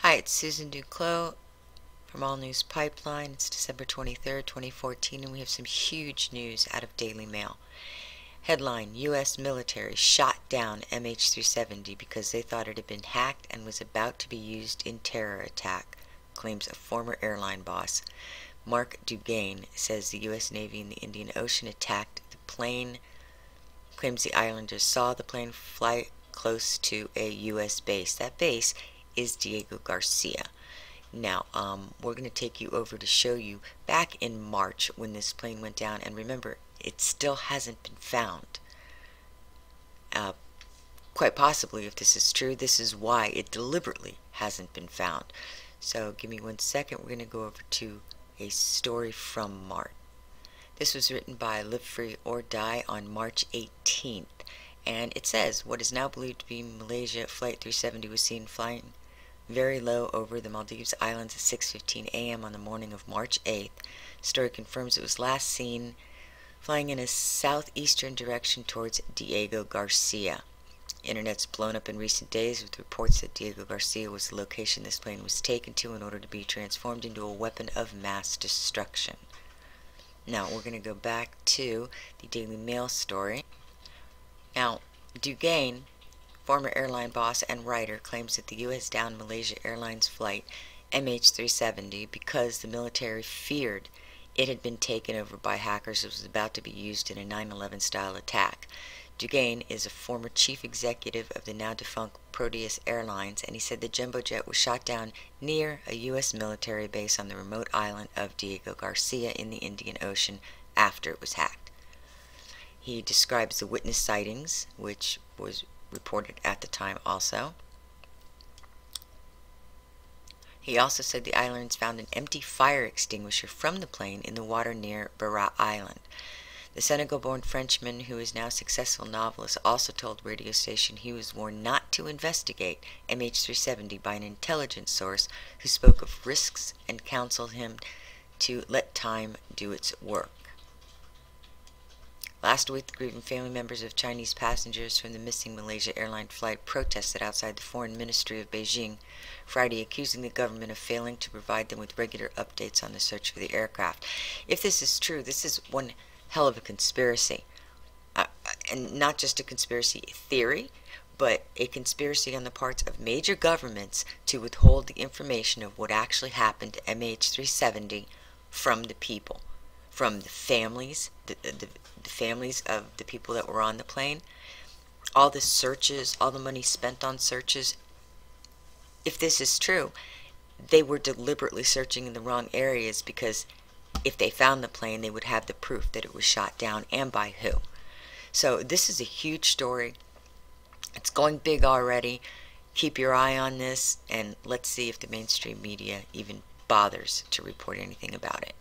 Hi, it's Susan Duclos from All News Pipeline. It's December 23rd, 2014, and we have some huge news out of Daily Mail. Headline: U.S. military shot down MH370 because they thought it had been hacked and was about to be used in terror attack, claims a former airline boss. Mark Dugain says the U.S. Navy in the Indian Ocean attacked the plane, claims the islanders saw the plane fly close to a U.S. base. That base is Diego Garcia. Now, we're going to take you over to show you back in March when this plane went down, and remember, it still hasn't been found. Quite possibly, if this is true, this is why it deliberately hasn't been found. So give me 1 second. We're going to go over to a story from March. This was written by Live Free or Die on March 18th, and it says, what is now believed to be Malaysia Flight 370 was seen flying very low over the Maldives Islands at 6:15 a.m. on the morning of March 8th. Story confirms it was last seen flying in a southeastern direction towards Diego Garcia. Internet's blown up in recent days with reports that Diego Garcia was the location this plane was taken to in order to be transformed into a weapon of mass destruction. Now we're going to go back to the Daily Mail story. Now, Dugain, former airline boss and writer, claims that the U.S. downed Malaysia Airlines flight MH370 because the military feared it had been taken over by hackers and was about to be used in a 9/11 style attack. Dugain is a former chief executive of the now defunct Proteus Airlines, and he said the jumbo jet was shot down near a U.S. military base on the remote island of Diego Garcia in the Indian Ocean after it was hacked. He describes the witness sightings, which was reported at the time also. He also said the islanders found an empty fire extinguisher from the plane in the water near Barra Island. The Senegal-born Frenchman, who is now a successful novelist, also told radio station he was warned not to investigate MH370 by an intelligence source who spoke of risks and counseled him to let time do its work. Last week, the grieving family members of Chinese passengers from the missing Malaysia Airlines flight protested outside the Foreign Ministry of Beijing Friday, accusing the government of failing to provide them with regular updates on the search for the aircraft. If this is true, this is one hell of a conspiracy. And not just a conspiracy theory, but a conspiracy on the parts of major governments to withhold the information of what actually happened to MH370 from the people, from the families, the families of the people that were on the plane. All the searches, all the money spent on searches. If this is true, they were deliberately searching in the wrong areas, because if they found the plane, they would have the proof that it was shot down and by who. So this is a huge story. It's going big already. Keep your eye on this, and let's see if the mainstream media even bothers to report anything about it.